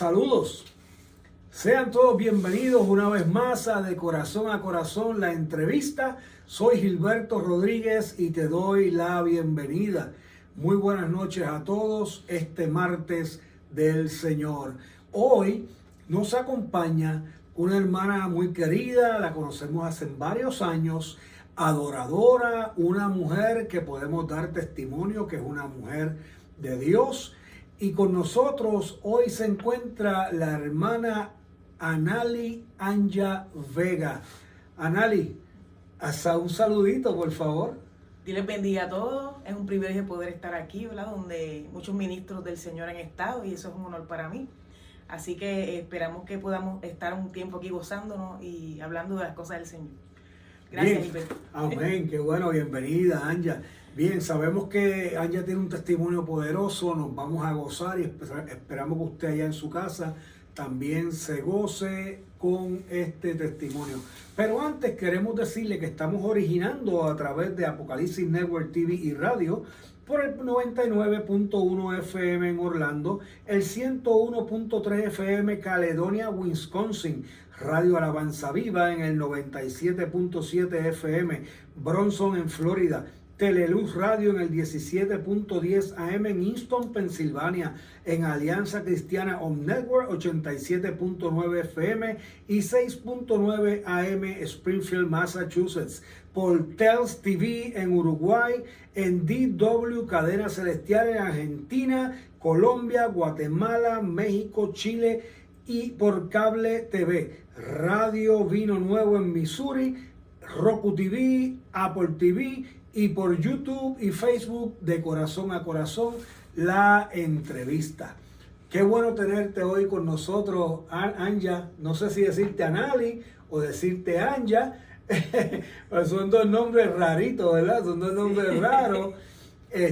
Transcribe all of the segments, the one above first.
Saludos, sean todos bienvenidos una vez más a De Corazón a Corazón, la entrevista. Soy Gilberto Rodríguez y te doy la bienvenida. Muy buenas noches a todos este martes del Señor. Hoy nos acompaña una hermana muy querida, la conocemos hace varios años, adoradora, una mujer que podemos dar testimonio que es una mujer de Dios. Y con nosotros hoy se encuentra la hermana Anali Anja Vega. Anali, hasta un saludito, por favor. Dios les bendiga a todos. Es un privilegio poder estar aquí, ¿verdad? Donde muchos ministros del Señor han estado y eso es un honor para mí. Así que esperamos que podamos estar un tiempo aquí gozándonos y hablando de las cosas del Señor. Gracias, Gilberto. Amén, qué bueno, bienvenida, Anja. Bien, sabemos que Anja tiene un testimonio poderoso, nos vamos a gozar y esperamos que usted allá en su casa también se goce con este testimonio. Pero antes queremos decirle que estamos originando a través de Apocalipsis Network TV y Radio por el 99.1 FM en Orlando, el 101.3 FM Caledonia, Wisconsin, Radio Alabanza Viva en el 97.7 FM Bronson en Florida, Teleluz Radio en el 17.10 AM en Easton, Pensilvania, en Alianza Cristiana On Network 87.9 FM y 6.9 AM Springfield, Massachusetts, por Tels TV en Uruguay, en DW Cadena Celestial en Argentina, Colombia, Guatemala, México, Chile y por Cable TV, Radio Vino Nuevo en Missouri, Roku TV, Apple TV y por YouTube y Facebook De Corazón a Corazón, la entrevista. Qué bueno tenerte hoy con nosotros, Anja. No sé si decirte Anali o decirte Anja. Pues son dos nombres raritos, ¿verdad? Son dos nombres raros,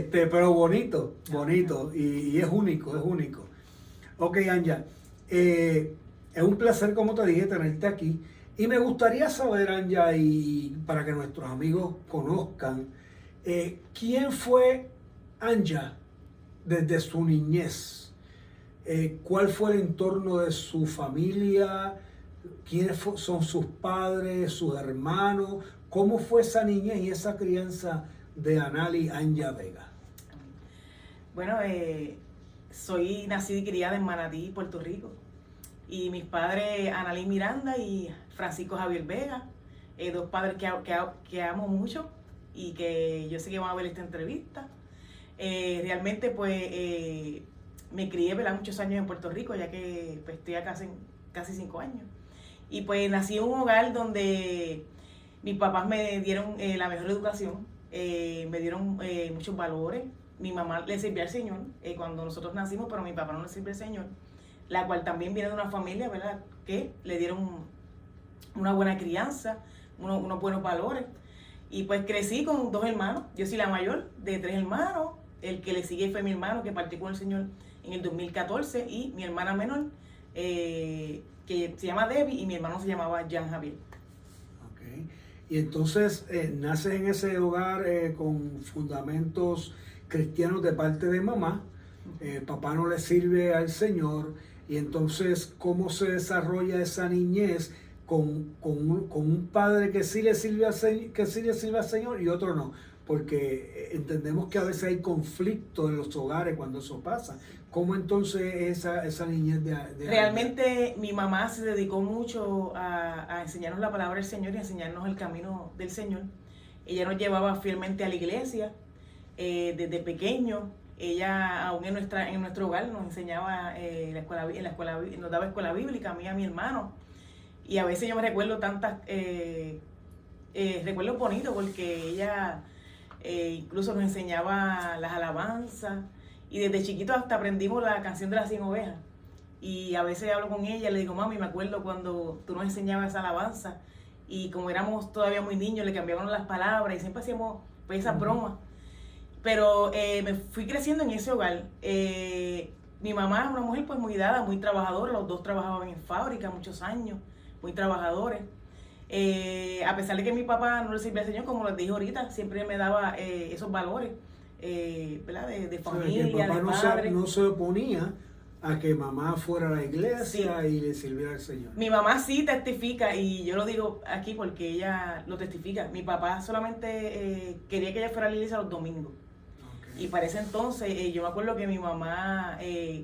pero bonito y es único, es único. Ok, Anja, es un placer, como te dije, tenerte aquí. Y me gustaría saber, Anja, y para que nuestros amigos conozcan, ¿quién fue Anja desde su niñez? ¿Cuál fue el entorno de su familia? ¿Quiénes son sus padres, sus hermanos? ¿Cómo fue esa niñez y esa crianza de Anali Anja Vega? Bueno, soy nacida y criada en Manatí, Puerto Rico. Y mis padres, Anali Miranda y Francisco Javier Vega, dos padres que amo mucho y que yo sé que van a ver esta entrevista. Realmente, pues, me crié, ¿verdad?, muchos años en Puerto Rico, ya que pues, estoy acá hace casi 5 años. Y pues nací en un hogar donde mis papás me dieron la mejor educación, me dieron muchos valores. Mi mamá le sirvió al Señor cuando nosotros nacimos, pero mi papá no le sirvió al Señor, la cual también viene de una familia, ¿verdad?, que le dieron una buena crianza, unos buenos valores. Y pues crecí con 2 hermanos. Yo soy la mayor de 3 hermanos. El que le sigue fue mi hermano, que partió con el Señor en el 2014, y mi hermana menor, que se llama Debbie, y mi hermano se llamaba Jan Javier. Okay. Y entonces naces en ese hogar con fundamentos cristianos de parte de mamá. Papá no le sirve al Señor. Y entonces, ¿cómo se desarrolla esa niñez con un padre que sí le sirve al Señor y otro no? Porque entendemos que a veces hay conflicto en los hogares cuando eso pasa. ¿Cómo entonces esa niñez de Realmente mi mamá se dedicó mucho a enseñarnos la palabra del Señor y a enseñarnos el camino del Señor. Ella nos llevaba fielmente a la iglesia desde pequeño. Ella aún en nuestro hogar nos enseñaba nos daba escuela bíblica a mí y a mi hermano. Y a veces yo me recuerdo recuerdos bonitos, porque ella incluso nos enseñaba las alabanzas, y desde chiquitos hasta aprendimos la canción de las 100 ovejas. Y a veces hablo con ella y le digo: mami, me acuerdo cuando tú nos enseñabas esa alabanza, y como éramos todavía muy niños le cambiábamos las palabras y siempre hacíamos pues esas bromas. Pero me fui creciendo en ese hogar. Mi mamá es una mujer pues muy dada, muy trabajadora. Los dos trabajaban en fábrica muchos años, muy trabajadores. A pesar de que mi papá no le servía al Señor, como les dije ahorita, siempre me daba esos valores, ¿verdad? De familia, o sea, que el papá de padre. no se oponía a que mamá fuera a la iglesia Sí. y le sirviera al Señor. Mi mamá sí testifica, y yo lo digo aquí porque ella lo testifica. Mi papá solamente quería que ella fuera a la iglesia los domingos. Ok. Y para ese entonces, yo me acuerdo que mi mamá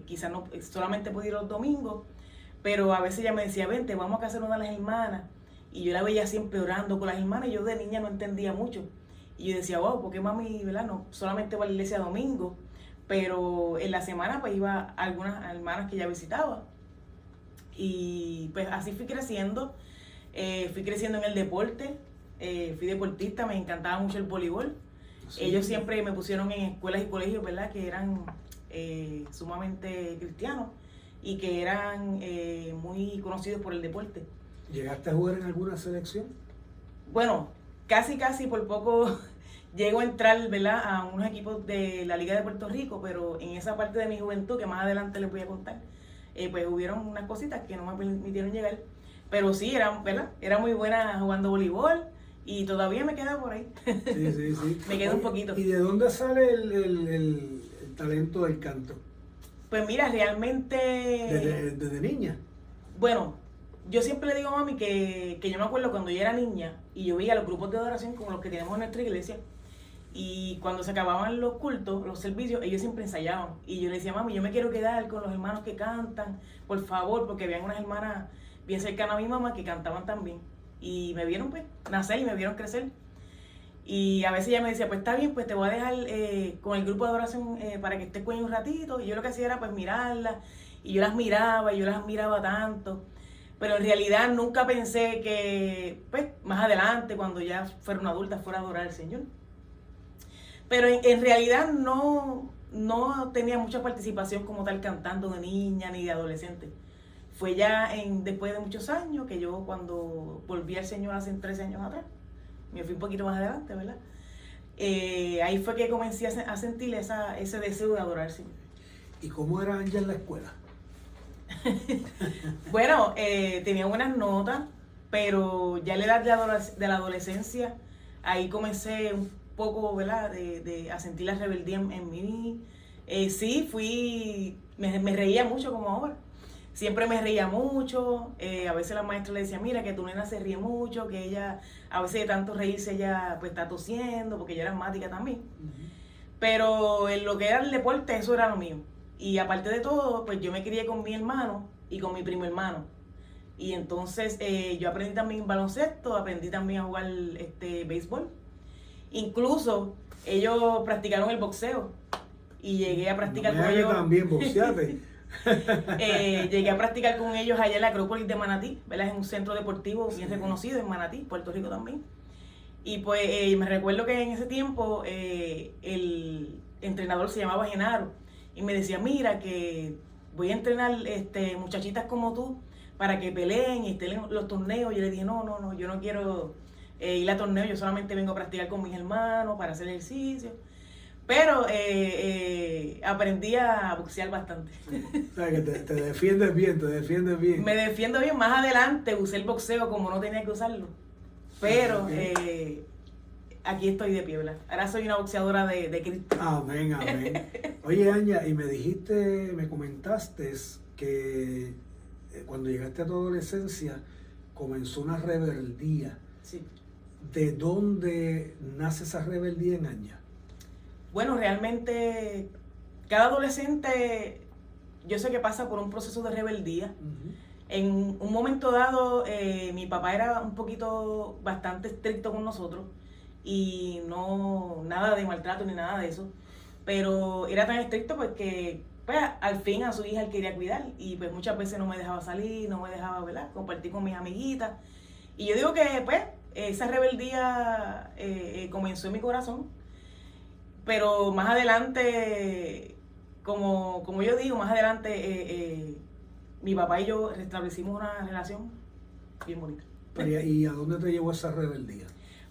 quizás no solamente podía ir los domingos, pero a veces ella me decía, vente, vamos a casar una de las hermanas. Y yo la veía siempre orando con las hermanas, y yo de niña no entendía mucho. Y yo decía, wow, ¿por qué mami, verdad? No, solamente va a la iglesia domingo, pero en la semana pues iba a algunas hermanas que ella visitaba. Y pues así fui creciendo en el deporte, fui deportista, me encantaba mucho el voleibol. Sí. Ellos siempre me pusieron en escuelas y colegios, ¿verdad? Que eran sumamente cristianos y que eran muy conocidos por el deporte. ¿Llegaste a jugar en alguna selección? Bueno, casi por poco llego a entrar, ¿verdad? A unos equipos de la Liga de Puerto Rico, pero en esa parte de mi juventud, que más adelante les voy a contar, pues hubieron unas cositas que no me permitieron llegar. Pero sí, ¿verdad? Era muy buena jugando voleibol y todavía me queda por ahí. Sí. Me queda un poquito. ¿Y de dónde sale el talento del canto? Pues mira, realmente... Desde niña. Bueno, yo siempre le digo a mami que yo me acuerdo cuando yo era niña y yo veía los grupos de adoración como los que tenemos en nuestra iglesia, y cuando se acababan los cultos, los servicios, ellos siempre ensayaban. Y yo le decía, mami, yo me quiero quedar con los hermanos que cantan, por favor, porque habían unas hermanas bien cercanas a mi mamá que cantaban también. Y me vieron pues nacer y me vieron crecer. Y a veces ella me decía, pues está bien, pues te voy a dejar con el grupo de adoración para que estés con ellos un ratito. Y yo lo que hacía era pues mirarlas, y yo las miraba tanto. Pero en realidad nunca pensé que, pues, más adelante, cuando ya fuera una adulta, fuera a adorar al Señor. Pero en realidad no tenía mucha participación como tal cantando de niña ni de adolescente. Fue ya después de muchos años que yo, cuando volví al Señor hace 13 años atrás, me fui un poquito más adelante, ¿verdad? Ahí fue que comencé a sentir ese deseo de adorar al Señor. ¿Y cómo era Ángel en la escuela? Bueno, tenía buenas notas, pero ya a la edad de la adolescencia, ahí comencé un poco, ¿verdad?, a sentir la rebeldía en mí. Sí, me reía mucho como ahora. Siempre me reía mucho. A veces la maestra le decía, mira, que tu nena se ríe mucho, que ella, a veces de tanto reírse, ella pues está tosiendo, porque yo era asmática también. Pero en lo que era el deporte, eso era lo mío. Y aparte de todo, pues yo me crié con mi hermano y con mi primo hermano. Y entonces yo aprendí también baloncesto, aprendí también a jugar béisbol. Incluso ellos practicaron el boxeo y llegué a practicar con ellos. También boxeaste. Llegué a practicar con ellos allá en la Acrópolis de Manatí, ¿verdad? Es un centro deportivo bien reconocido en Manatí, Puerto Rico también. Y pues me recuerdo que en ese tiempo el entrenador se llamaba Genaro y me decía, mira, que voy a entrenar muchachitas como tú para que peleen y estén en los torneos. Yo le dije, no, yo no quiero ir a torneos, yo solamente vengo a practicar con mis hermanos para hacer ejercicio. Pero aprendí a boxear bastante. O sea, que te defiendes bien. Me defiendo bien. Más adelante usé el boxeo como no tenía que usarlo. Pero aquí estoy de pie, ¿verdad? Ahora soy una boxeadora de Cristo. Amén. Oye, Anya, y me comentaste que cuando llegaste a tu adolescencia comenzó una rebeldía. Sí. ¿De dónde nace esa rebeldía en Anya? Bueno, realmente cada adolescente yo sé que pasa por un proceso de rebeldía. En un momento dado mi papá era un poquito bastante estricto con nosotros y no nada de maltrato ni nada de eso, pero era tan estricto porque pues, al fin a su hija él quería cuidar y pues muchas veces no me dejaba salir, no me dejaba, ¿verdad?, compartir con mis amiguitas. Y yo digo que pues esa rebeldía comenzó en mi corazón. Pero más adelante, como yo digo, más adelante mi papá y yo restablecimos una relación bien bonita. ¿Y a dónde te llevó esa rebeldía?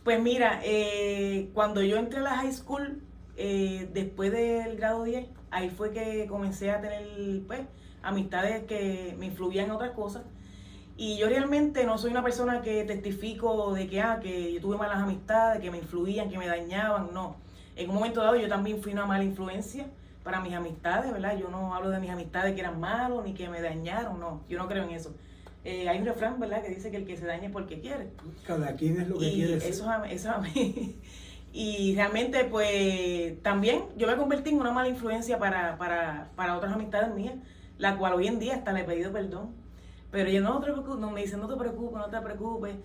Pues mira, cuando yo entré a la high school, después del grado 10, ahí fue que comencé a tener pues, amistades que me influían en otras cosas. Y yo realmente no soy una persona que testifico de que yo tuve malas amistades, que me influían, que me dañaban, no. En un momento dado yo también fui una mala influencia para mis amistades, ¿verdad? Yo no hablo de mis amistades que eran malos ni que me dañaron, no, yo no creo en eso. Hay un refrán, ¿verdad?, que dice que el que se daña es porque quiere. Cada quien es lo que quiere ser. Eso es a mí. Y realmente, pues, también yo me convertí en una mala influencia para otras amistades mías, la cual hoy en día hasta le he pedido perdón. Pero yo no te preocupes, no me dicen, no te preocupes.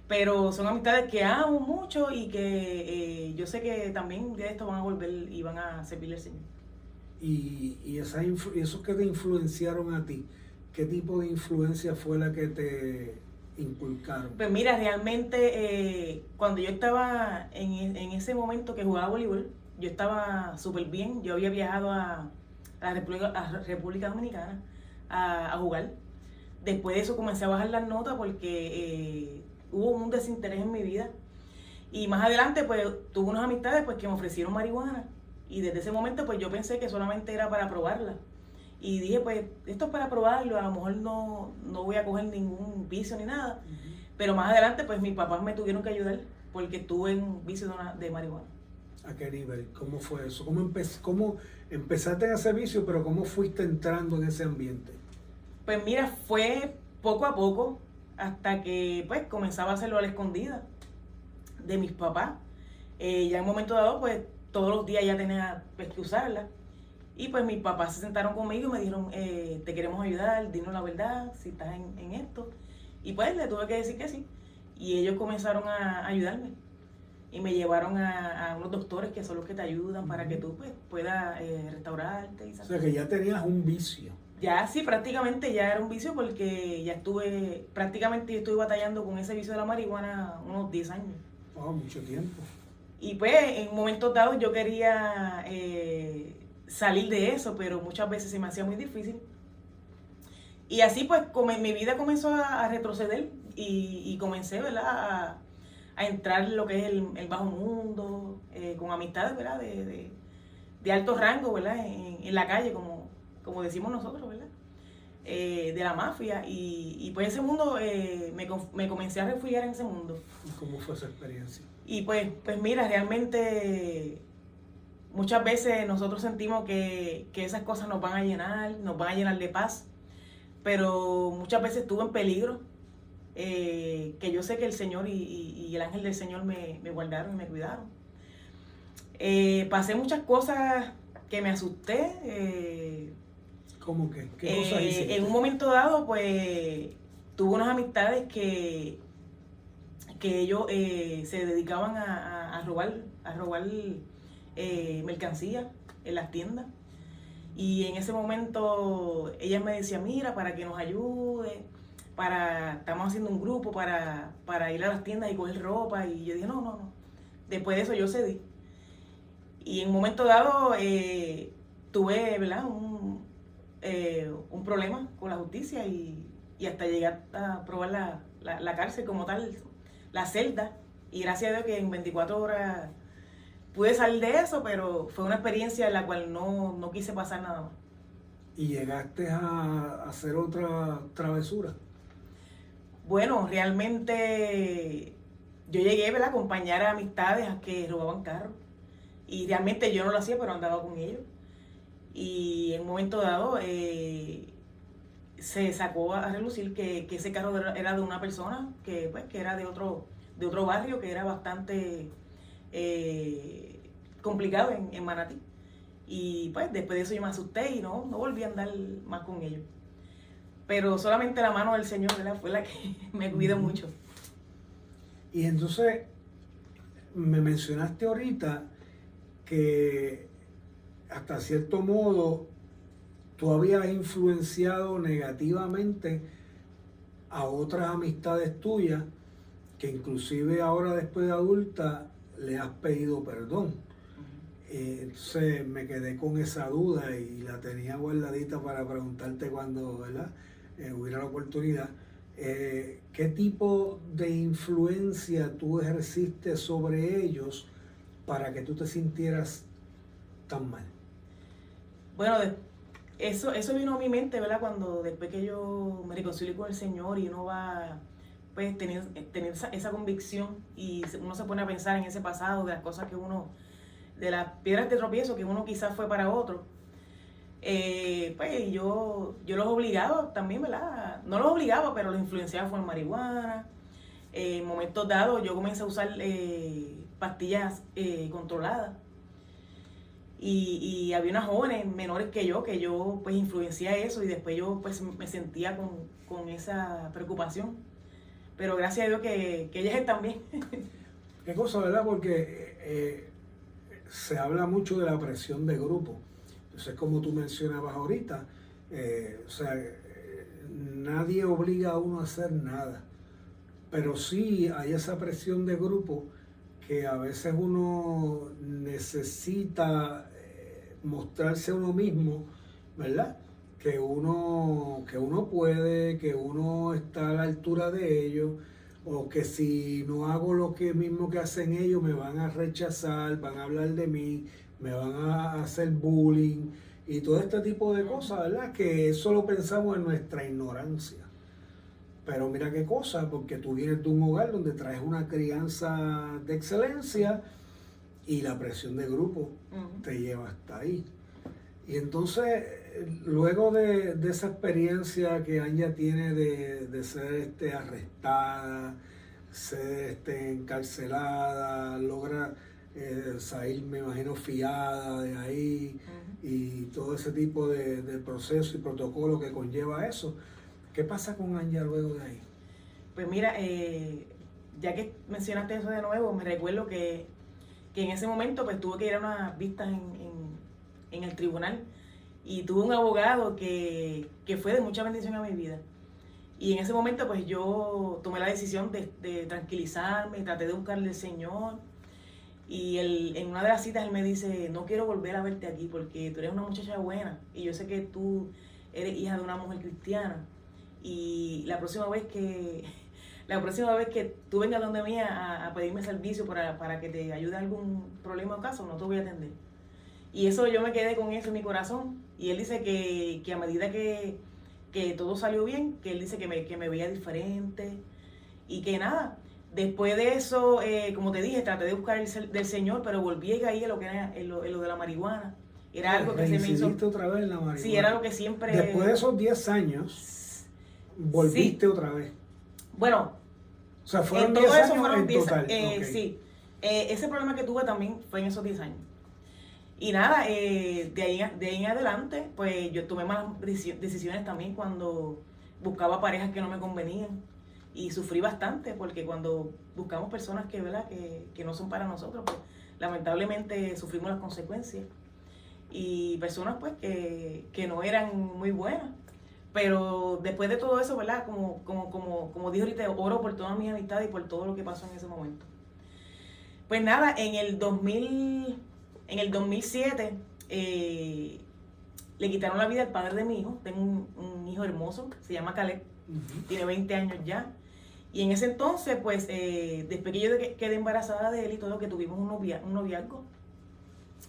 Pero son amistades que amo mucho y que yo sé que también de esto van a volver y van a servirle al Señor. Y esos que te influenciaron a ti, ¿qué tipo de influencia fue la que te inculcaron? Pues mira, realmente cuando yo estaba en ese momento que jugaba voleibol, yo estaba súper bien. Yo había viajado a República Dominicana a jugar. Después de eso comencé a bajar las notas porque hubo un desinterés en mi vida. Y más adelante pues tuve unas amistades pues que me ofrecieron marihuana. Y desde ese momento pues yo pensé que solamente era para probarla. Y dije, pues, esto es para probarlo, a lo mejor no voy a coger ningún vicio ni nada. Pero más adelante, pues, mis papás me tuvieron que ayudar porque estuve en vicio de marihuana. ¿A qué nivel? ¿Cómo fue eso? ¿Cómo empezaste en ese vicio, pero cómo fuiste entrando en ese ambiente? Pues mira, fue poco a poco hasta que, pues, comenzaba a hacerlo a la escondida de mis papás. Ya en un momento dado, pues, todos los días ya tenía pues, que usarla. Y pues mis papás se sentaron conmigo y me dijeron, te queremos ayudar, dinos la verdad, si estás en esto. Y pues le tuve que decir que sí. Y ellos comenzaron a ayudarme. Y me llevaron a unos doctores que son los que te ayudan para que tú pues, puedas restaurarte. O sea que ya tenías un vicio. Ya sí, prácticamente ya era un vicio porque ya estuve batallando con ese vicio de la marihuana unos 10 años. Oh, mucho tiempo. Y pues en momentos dados yo quería salir de eso, pero muchas veces se me hacía muy difícil. Y así pues mi vida comenzó a retroceder y comencé, ¿verdad?, a entrar en lo que es el bajo mundo, con amistades, ¿verdad?, de alto rango, ¿verdad?, en la calle, como decimos nosotros, ¿verdad?, de la mafia. Y pues ese mundo, me comencé a refugiar en ese mundo. ¿Y cómo fue esa experiencia? Y pues mira, realmente muchas veces nosotros sentimos que esas cosas nos van a llenar de paz, pero muchas veces estuve en peligro, que yo sé que el Señor y el ángel del Señor me guardaron y me cuidaron. Pasé muchas cosas que me asusté. ¿Cómo qué? ¿Qué cosas hiciste? En un momento dado, pues, tuve unas amistades que ellos se dedicaban a robar mercancía en las tiendas. Y en ese momento ellas me decían, mira, para que nos ayude, estamos haciendo un grupo para ir a las tiendas y coger ropa. Y yo dije, no. Después de eso yo cedí. Y en un momento dado tuve, ¿verdad?, un problema con la justicia y hasta llegar a probar la cárcel como tal, la celda. Y gracias a Dios que en 24 horas pude salir de eso, pero fue una experiencia en la cual no quise pasar nada más. ¿Y llegaste a hacer otra travesura? Bueno, realmente yo llegué, ¿verdad?, a acompañar a amistades a que robaban carros. Y realmente yo no lo hacía, pero andaba con ellos. Y en un momento dado se sacó a relucir que ese carro era de una persona que era de otro barrio, que era bastante complicado en Manatí. Y pues después de eso yo me asusté y no volví a andar más con ellos. Pero solamente la mano del Señor, ¿verdad?, fue la que me cuidó mucho. Y entonces me mencionaste ahorita que hasta cierto modo tú habías influenciado negativamente a otras amistades tuyas que inclusive ahora después de adulta le has pedido perdón. Entonces me quedé con esa duda y la tenía guardadita para preguntarte cuando, ¿verdad?, hubiera la oportunidad. ¿Qué tipo de influencia tú ejerciste sobre ellos para que tú te sintieras tan mal? Bueno, eso vino a mi mente, ¿verdad?, cuando después que yo me reconcilié con el Señor y uno va pues tener esa convicción y uno se pone a pensar en ese pasado, de las cosas que uno, de las piedras de tropiezo que uno quizás fue para otro. Pues yo los obligaba también, ¿verdad? No los obligaba, pero los influenciaba con marihuana. En momentos dados yo comencé a usar pastillas controladas. Y había unas jóvenes menores que yo pues influencié eso y después yo pues me sentía con esa preocupación. Pero gracias a Dios que ellas están bien. Qué cosa, ¿verdad? Porque se habla mucho de la presión de grupo. Entonces, como tú mencionabas ahorita, nadie obliga a uno a hacer nada. Pero sí hay esa presión de grupo que a veces uno necesita mostrarse a uno mismo, ¿verdad? Que uno puede, que uno está a la altura de ellos, o que si no hago lo que mismo que hacen ellos, me van a rechazar, van a hablar de mí, me van a hacer bullying, y todo este tipo de cosas, ¿verdad? Que eso lo pensamos en nuestra ignorancia. Pero mira qué cosa, porque tú vienes de un hogar donde traes una crianza de excelencia y la presión de grupo te lleva hasta ahí. Y entonces, luego de esa experiencia que Anya tiene de ser arrestada, ser encarcelada, logra salir, me imagino, fiada de ahí, y todo ese tipo de proceso y protocolo que conlleva eso. ¿Qué pasa con Anya luego de ahí? Pues mira, ya que mencionaste eso de nuevo, me recuerdo que en ese momento pues tuve que ir a unas vistas en el tribunal y tuve un abogado que fue de mucha bendición a mi vida. Y en ese momento pues yo tomé la decisión de tranquilizarme, traté de buscarle al Señor. Y en una de las citas él me dice, no quiero volver a verte aquí porque tú eres una muchacha buena y yo sé que tú eres hija de una mujer cristiana. Y la próxima vez que tú vengas donde mí a pedirme servicio para que te ayude a algún problema o caso, no te voy a atender. Y eso yo me quedé con eso en mi corazón. Y él dice que a medida que todo salió bien, que él dice que me veía diferente y que nada. Después de eso, como te dije, traté de buscar del Señor, pero volví a caer en lo que era en lo de la marihuana. Era algo que se me hizo. Otra vez en la marihuana. Sí, era algo que siempre. Después de esos 10 años, volviste otra vez. Bueno, o sea, fueron 10 años en total. Okay. Sí, ese problema que tuve también fue en esos 10 años. Y nada, de ahí en adelante, pues yo tomé malas decisiones también cuando buscaba parejas que no me convenían. Y sufrí bastante porque cuando buscamos personas que, ¿verdad? que no son para nosotros, pues lamentablemente sufrimos las consecuencias. Y personas pues que no eran muy buenas. Pero después de todo eso, ¿verdad? Como dije ahorita, oro por todas mis amistades y por todo lo que pasó en ese momento. Pues nada, en el 2007 le quitaron la vida al padre de mi hijo. Tengo un hijo hermoso, se llama Caleb, tiene 20 años ya. Y en ese entonces, pues, después que yo quedé embarazada de él y todo, que tuvimos un noviazgo.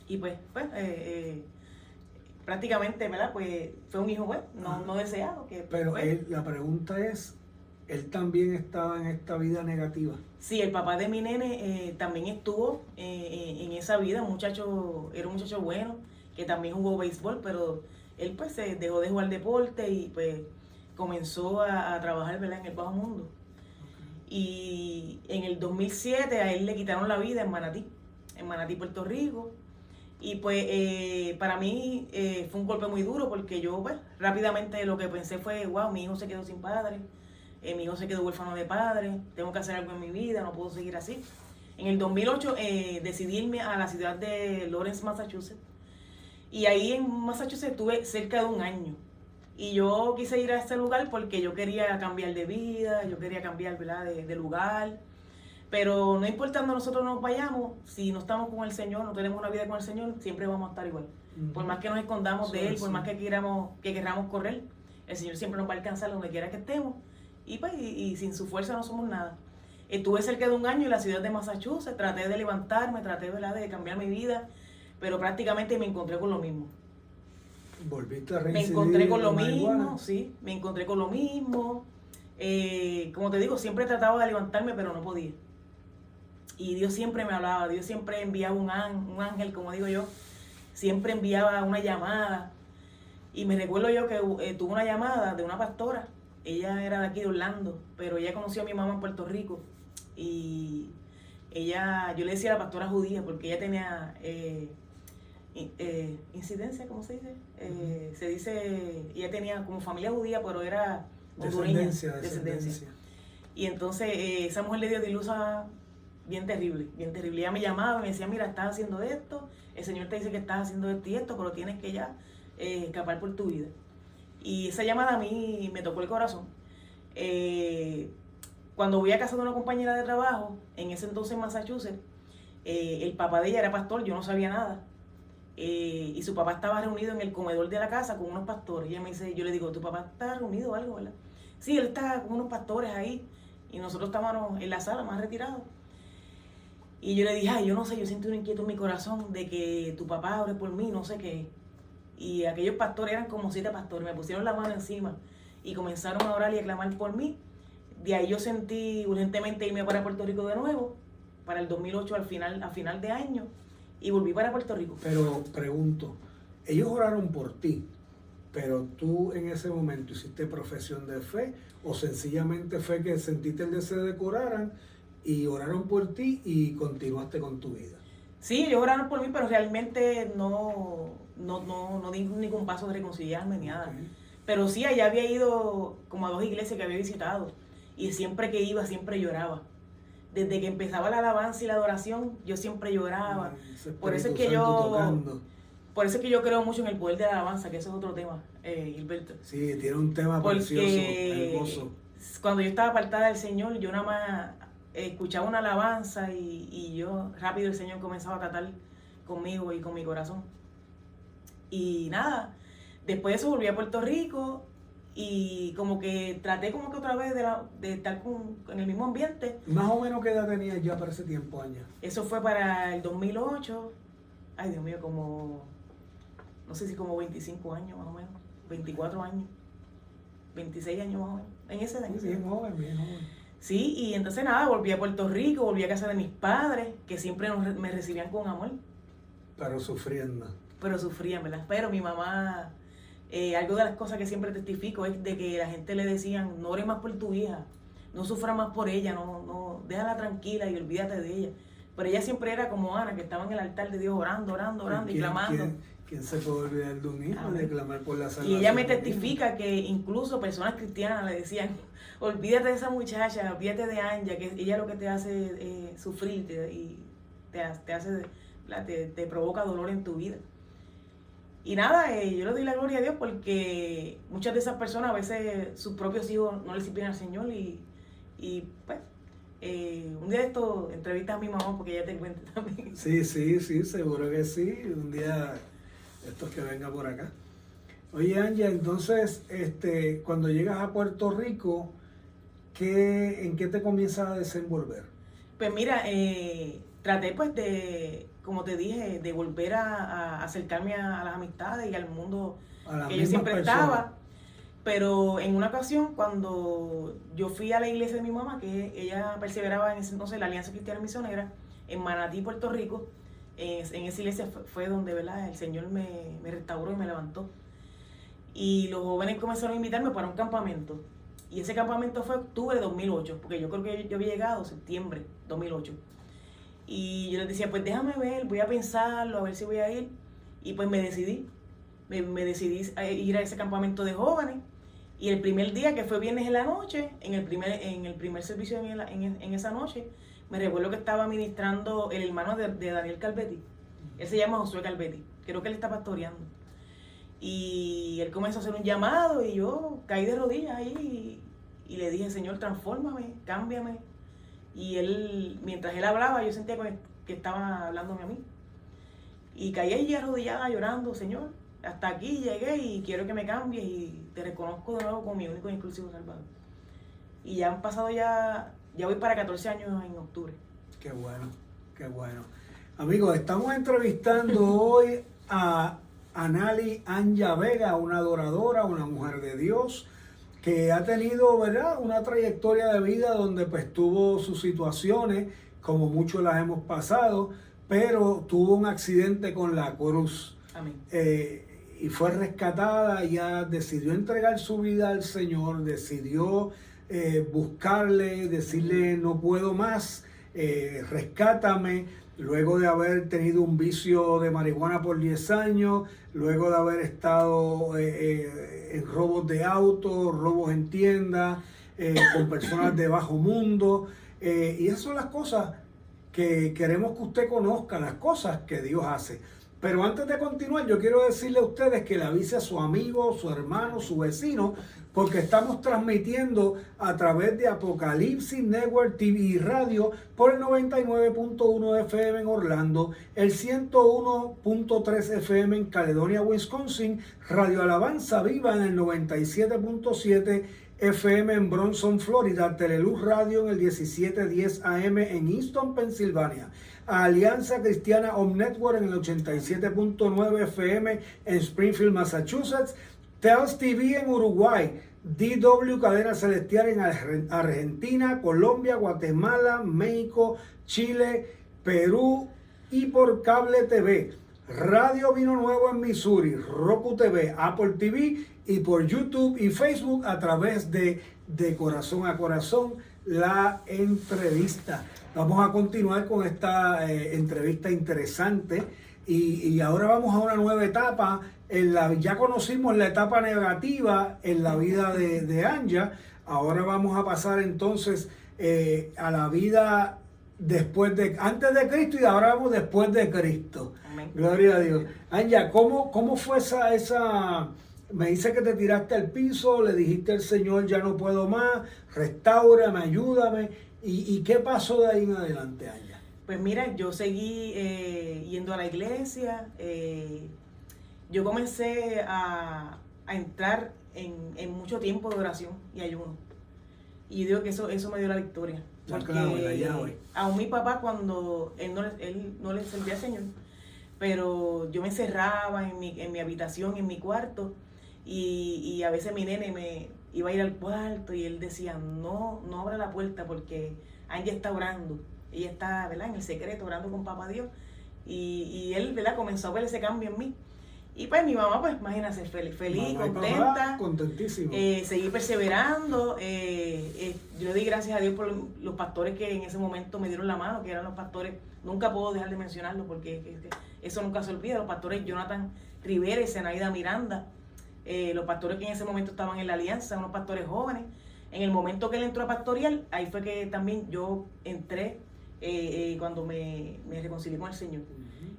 Y pues prácticamente, ¿verdad? Pues fue un hijo, pues, no deseado. Pero la pregunta es, ¿él también estaba en esta vida negativa? Sí, el papá de mi nene también estuvo en esa vida, era un muchacho bueno, que también jugó béisbol, pero él pues se dejó de jugar deporte y pues comenzó a trabajar, ¿verdad? En el bajo mundo. Y en el 2007 a él le quitaron la vida en Manatí, Puerto Rico. Y pues para mí fue un golpe muy duro porque yo pues rápidamente lo que pensé fue, wow, mi hijo se quedó sin padre, mi hijo se quedó huérfano de padre, tengo que hacer algo en mi vida, no puedo seguir así. En el 2008 decidí irme a la ciudad de Lawrence, Massachusetts. Y ahí en Massachusetts estuve cerca de un año. Y yo quise ir a este lugar porque yo quería cambiar de vida, yo quería cambiar, ¿verdad? de lugar. Pero no importando nosotros nos vayamos, si no estamos con el Señor, no tenemos una vida con el Señor, siempre vamos a estar igual. Por más que nos escondamos de Él, por más que queramos correr, el Señor siempre nos va a alcanzar donde quiera que estemos. Y pues, y sin su fuerza no somos nada. Estuve cerca de un año en la ciudad de Massachusetts, traté de levantarme, traté, ¿verdad? de cambiar mi vida, pero prácticamente me encontré con lo mismo. ¿Volviste a reincidir? Me encontré con lo mismo, sí, me encontré con lo mismo. Como te digo, siempre trataba de levantarme, pero no podía. Y Dios siempre me hablaba, Dios siempre enviaba un ángel, como digo yo, siempre enviaba una llamada. Y me recuerdo yo que tuve una llamada de una pastora. Ella era de aquí de Orlando, pero ella conoció a mi mamá en Puerto Rico. Y yo le decía a la pastora judía, porque ella tenía incidencia, ¿cómo se dice? Se dice, ella tenía como familia judía, pero era hondureña, descendencia. Y entonces esa mujer le dio de ilusa bien terrible, bien terrible. Ella me llamaba y me decía, mira, estás haciendo esto, el Señor te dice que estás haciendo esto y esto, pero tienes que ya escapar por tu vida. Y esa llamada a mí me tocó el corazón. Cuando voy a casa de una compañera de trabajo, en ese entonces en Massachusetts, el papá de ella era pastor, yo no sabía nada. Y su papá estaba reunido en el comedor de la casa con unos pastores. Y ella me dice, yo le digo, ¿tu papá está reunido o algo, verdad? Sí, él está con unos pastores ahí. Y nosotros estábamos en la sala, más retirados. Y yo le dije, ay, yo no sé, yo siento una inquietud en mi corazón de que tu papá ore por mí, no sé qué. Y aquellos pastores eran como 7 pastores, me pusieron la mano encima y comenzaron a orar y a clamar por mí. De ahí yo sentí urgentemente irme para Puerto Rico de nuevo, para el 2008 a final de año, y volví para Puerto Rico. Pero pregunto, ellos oraron por ti, pero tú en ese momento hiciste profesión de fe o sencillamente fue que sentiste el deseo de que oraran y oraron por ti y continuaste con tu vida. Sí, ellos oraron por mí, pero realmente no di ningún paso de reconciliarme ni nada. Okay. Pero sí, allá había ido como a 2 iglesias que había visitado y siempre que iba, siempre lloraba. Desde que empezaba la alabanza y la adoración, yo siempre lloraba. Por eso es que yo creo mucho en el poder de la alabanza, que eso es otro tema, Gilberto. Sí, tiene un tema precioso, hermoso. Cuando yo estaba apartada del Señor, yo nada más escuchaba una alabanza y yo rápido el Señor comenzaba a tratar conmigo y con mi corazón. Y nada, después de eso volví a Puerto Rico y como que traté como que otra vez de estar en el mismo ambiente. ¿Más o menos qué edad tenías ya para ese tiempo, Anya? Eso fue para el 2008, ay Dios mío, no sé si como 25 años más o menos, 24 años, 26 años más o menos, en ese año. Bien joven, bien joven. Sí, y entonces nada, volví a Puerto Rico, volví a casa de mis padres, que siempre me recibían con amor. Pero sufriendo. Pero sufrían, ¿verdad? Pero mi mamá, algo de las cosas que siempre testifico es de que la gente le decían, no ores más por tu hija, no sufras más por ella, no, déjala tranquila y olvídate de ella. Pero ella siempre era como Ana, que estaba en el altar de Dios orando y clamando. ¿Quién se puede olvidar de un hijo, de clamar por la salvación? Y ella me testifica que incluso personas cristianas le decían, olvídate de esa muchacha, olvídate de Anya, que ella lo que te hace sufrir y te provoca dolor en tu vida. Y nada, yo le doy la gloria a Dios porque muchas de esas personas a veces sus propios hijos no le sirven al Señor y pues un día de esto entrevistas a mi mamá porque ella te cuenta también. Sí, seguro que sí, un día estos que venga por acá. Oye, Anya, entonces, cuando llegas a Puerto Rico, ¿en qué te comienzas a desenvolver? Pues mira, traté pues de, como te dije, de volver a acercarme a las amistades y al mundo que yo siempre estaba. Pero en una ocasión, cuando yo fui a la iglesia de mi mamá, que ella perseveraba en ese entonces la Alianza Cristiana Misionera, en Manatí, Puerto Rico, en esa iglesia fue donde, ¿verdad?, el Señor me restauró y me levantó. Y los jóvenes comenzaron a invitarme para un campamento. Y ese campamento fue octubre de 2008, porque yo creo que yo había llegado septiembre 2008. Y yo les decía, pues déjame ver, voy a pensarlo, a ver si voy a ir. Y pues me decidí. Me decidí a ir a ese campamento de jóvenes. Y el primer día, que fue viernes en la noche, en el primer servicio en esa noche, me recuerdo que estaba ministrando el hermano de Daniel Calvetti. Él se llama Josué Calvetti. Creo que él está pastoreando. Y él comenzó a hacer un llamado y yo caí de rodillas ahí y le dije, Señor, transfórmame, cámbiame. Y él, mientras él hablaba, yo sentía que estaba hablándome a mí. Y caí allí arrodillada llorando, Señor, hasta aquí llegué y quiero que me cambies y te reconozco de nuevo como mi único y exclusivo Salvador. Y ya han pasado ya voy para 14 años en octubre. Qué bueno, qué bueno. Amigos, estamos entrevistando hoy a Anali Anya Vega, una adoradora, una mujer de Dios, que ha tenido, ¿verdad?, una trayectoria de vida donde pues tuvo sus situaciones, como muchos las hemos pasado, pero tuvo un accidente con la cruz. Amén. y fue rescatada. Ella decidió entregar su vida al Señor, decidió buscarle, decirle no puedo más, rescátame, luego de haber tenido un vicio de marihuana por 10 años, luego de haber estado en robos de autos, robos en tiendas, con personas de bajo mundo, y esas son las cosas que queremos que usted conozca, las cosas que Dios hace. Pero antes de continuar, yo quiero decirle a ustedes que le avise a su amigo, su hermano, su vecino, porque estamos transmitiendo a través de Apocalipsis Network TV y Radio por el 99.1 FM en Orlando, el 101.3 FM en Caledonia, Wisconsin, Radio Alabanza Viva en el 97.7 FM en Bronson, Florida, Teleluz Radio en el 1710 AM en Easton, Pensilvania, Alianza Cristiana Home Network en el 87.9 FM en Springfield, Massachusetts, Tels TV en Uruguay, DW Cadena Celestial en Argentina, Colombia, Guatemala, México, Chile, Perú y por Cable TV, Radio Vino Nuevo en Missouri, Roku TV, Apple TV y por YouTube y Facebook a través de Corazón a Corazón, la entrevista. Vamos a continuar con esta entrevista interesante y ahora vamos a una nueva etapa. Ya conocimos la etapa negativa en la vida de Anja. Ahora vamos a pasar entonces a la vida antes de Cristo, y ahora vamos después de Cristo. Amén. Gloria a Dios. Anja, ¿cómo fue esa? Me dice que te tiraste al piso, le dijiste al Señor, ya no puedo más, restáurame, ayúdame. ¿Y qué pasó de ahí en adelante, Anja? Pues mira, yo seguí yendo a la iglesia. Yo comencé a entrar en mucho tiempo de oración y ayuno. Y yo digo que eso me dio la victoria. Porque aún mi papá, cuando él no le servía al Señor, pero yo me encerraba en mi habitación, en mi cuarto, y a veces mi nene me iba a ir al cuarto y él decía, no abra la puerta porque Anja está orando. Ella está, ¿verdad?, en el secreto, orando con papá Dios. Y él, ¿verdad?, comenzó a ver ese cambio en mí. Y pues mi mamá, pues imagínate, feliz, contenta, papá, contentísimo. Seguí perseverando. Yo le di gracias a Dios por los pastores que en ese momento me dieron la mano, que eran los pastores, nunca puedo dejar de mencionarlo porque eso nunca se olvida, los pastores Jonathan Rivera y Zenaida Miranda, los pastores que en ese momento estaban en la alianza, unos pastores jóvenes. En el momento que él entró a pastorear, ahí fue que también yo entré cuando me reconcilié con el Señor.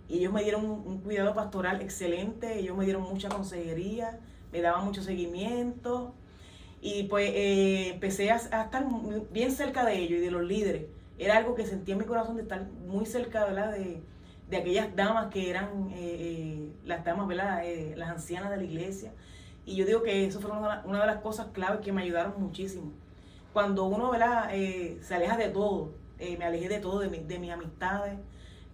Y ellos me dieron un cuidado pastoral excelente, ellos me dieron mucha consejería, me daban mucho seguimiento, y pues empecé a estar bien cerca de ellos y de los líderes. Era algo que sentía en mi corazón, de estar muy cerca, ¿verdad?, de aquellas damas que eran las damas, ¿verdad?, las ancianas de la iglesia. Y yo digo que eso fue una de las cosas claves que me ayudaron muchísimo. Cuando uno, ¿verdad?, se aleja de todo, me alejé de todo, de mis amistades.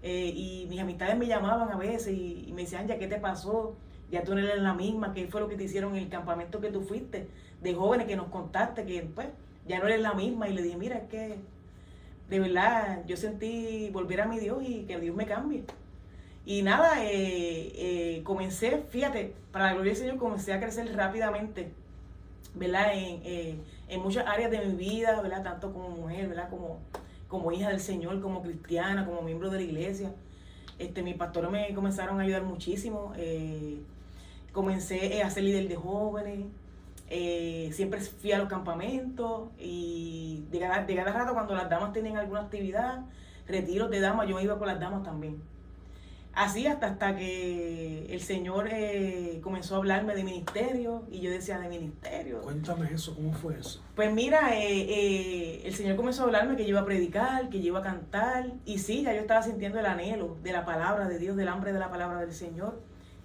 Y mis amistades me llamaban a veces y me decían, ya, ¿qué te pasó? Ya tú no eres la misma, ¿qué fue lo que te hicieron en el campamento que tú fuiste? De jóvenes que nos contaste, que pues ya no eres la misma. Y le dije, mira, es que de verdad yo sentí volver a mi Dios y que Dios me cambie. Y nada, comencé, fíjate, para la gloria del Señor, comencé a crecer rápidamente, ¿verdad? En muchas áreas de mi vida, ¿verdad? Tanto como mujer, ¿verdad? Como hija del Señor, como cristiana, como miembro de la iglesia. Mis pastores me comenzaron a ayudar muchísimo. Comencé a ser líder de jóvenes. Siempre fui a los campamentos y de cada rato, cuando las damas tenían alguna actividad, retiros de damas, yo me iba con las damas también. Así hasta que el Señor comenzó a hablarme de ministerio, y yo decía, ¿de ministerio? Cuéntame eso, ¿cómo fue eso? Pues mira, el Señor comenzó a hablarme que yo iba a predicar, que yo iba a cantar, y sí, ya yo estaba sintiendo el anhelo de la palabra de Dios, del hambre de la palabra del Señor,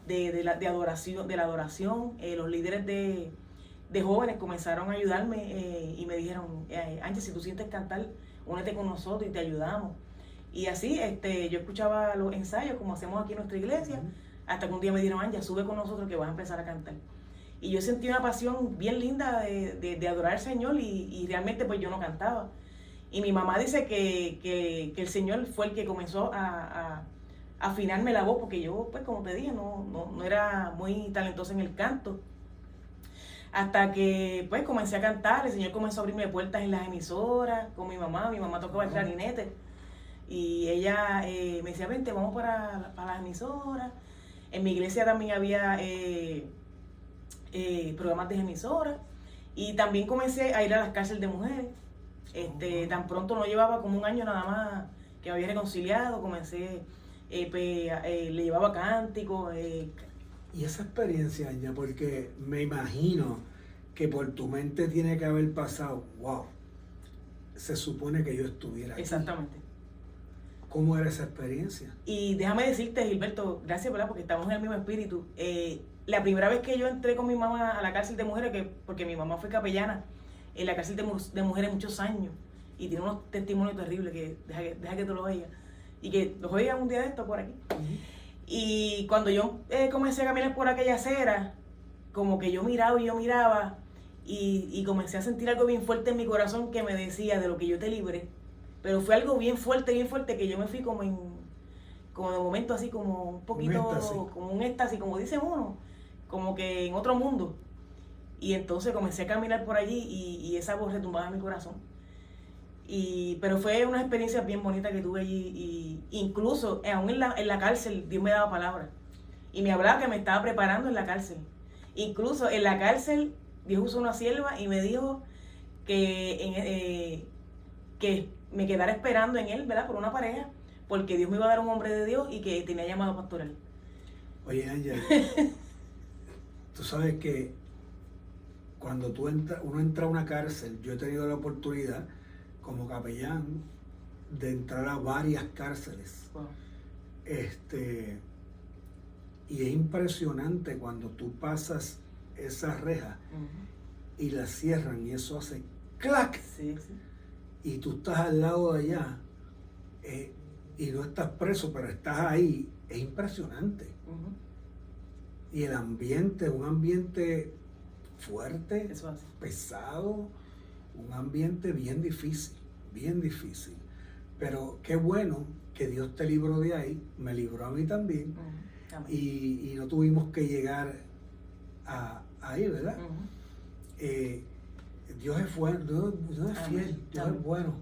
de la adoración. Los líderes de jóvenes comenzaron a ayudarme y me dijeron, Anja, si tú sientes cantar, únete con nosotros y te ayudamos. Y así yo escuchaba los ensayos como hacemos aquí en nuestra iglesia, hasta que un día me dijeron, Anja, sube con nosotros que vas a empezar a cantar. Y yo sentí una pasión bien linda de adorar al Señor, y realmente pues yo no cantaba. Y mi mamá dice que el Señor fue el que comenzó a afinarme la voz, porque yo, pues como te dije, no era muy talentosa en el canto. Hasta que pues comencé a cantar, el Señor comenzó a abrirme puertas en las emisoras con mi mamá tocaba el clarinete. Y ella me decía, vente, vamos para las emisoras. En mi iglesia también había programas de emisoras. Y también comencé a ir a las cárceles de mujeres. Tan pronto no llevaba como un año nada más que me había reconciliado, comencé, le llevaba cánticos. Y esa experiencia, Anja, porque me imagino que por tu mente tiene que haber pasado, wow, se supone que yo estuviera aquí. Exactamente. ¿Cómo era esa experiencia? Y déjame decirte, Gilberto, gracias, ¿verdad? Porque estamos en el mismo espíritu. La primera vez que yo entré con mi mamá a la cárcel de mujeres, porque mi mamá fue capellana en la cárcel de mujeres muchos años, y tiene unos testimonios terribles que deja que tú los oigas, y que los oigan un día de esto por aquí. Y cuando yo comencé a caminar por aquella acera, como que yo miraba, y comencé a sentir algo bien fuerte en mi corazón que me decía de lo que yo te libré. Pero fue algo bien fuerte, que yo me fui como de momento así como un poquito, como un éxtasis, como dice uno, como que en otro mundo. Y entonces comencé a caminar por allí y esa voz retumbaba en mi corazón. Pero fue una experiencia bien bonita que tuve allí. Y incluso, aún en la cárcel, Dios me daba palabras. Y me hablaba que me estaba preparando en la cárcel. Incluso en la cárcel, Dios usó una sierva y me dijo que me quedara esperando en él, ¿verdad? Por una pareja, porque Dios me iba a dar un hombre de Dios y que tenía llamado pastoral. Oye, Ángel, tú sabes que cuando uno entra a una cárcel, yo he tenido la oportunidad como capellán de entrar a varias cárceles. Wow. Y es impresionante cuando tú pasas esas rejas y las cierran y eso hace ¡clac! Sí. Y tú estás al lado de allá y no estás preso, pero estás ahí, es impresionante. Y el ambiente, un ambiente fuerte, pesado, un ambiente bien difícil. Pero qué bueno que Dios te libró de ahí, me libró a mí también, y no tuvimos que llegar ahí, ¿verdad? Dios es bueno, Dios es fiel, Dios es bueno.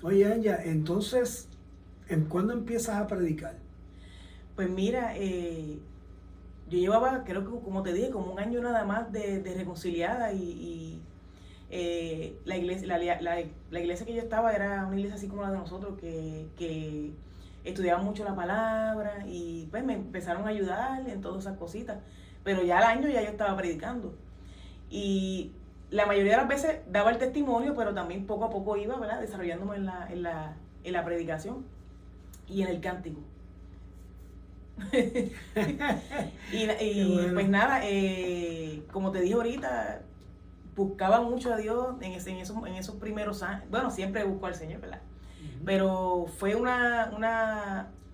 Oye, Anja, entonces, ¿cuándo empiezas a predicar? Pues mira, yo llevaba, creo que como te dije, como un año nada más de reconciliada y la iglesia que yo estaba era una iglesia así como la de nosotros, que estudiaba mucho la palabra y pues me empezaron a ayudar en todas esas cositas. Pero ya al año ya yo estaba predicando. Y la mayoría de las veces daba el testimonio, pero también poco a poco iba, ¿verdad?, desarrollándome en la predicación y en el cántico. y bueno. Pues nada, como te dije ahorita, buscaba mucho a Dios en esos primeros años. Bueno, siempre busco al Señor, ¿verdad? Pero fue una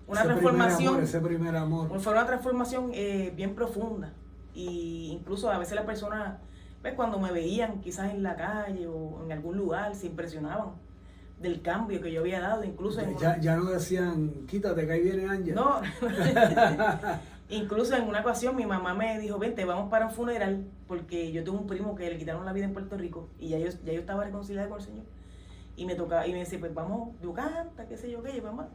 transformación. Ese primer amor. Fue una transformación bien profunda. Y incluso a veces las personas, pues, cuando me veían quizás en la calle o en algún lugar, se impresionaban del cambio que yo había dado. Incluso ya no decían, quítate que ahí viene Ángel. No. Incluso en una ocasión mi mamá me dijo, vente, vamos para un funeral, porque yo tengo un primo que le quitaron la vida en Puerto Rico y ya yo estaba reconciliada con el Señor. Y me decía, pues vamos, yo canta, qué sé yo qué, mamá.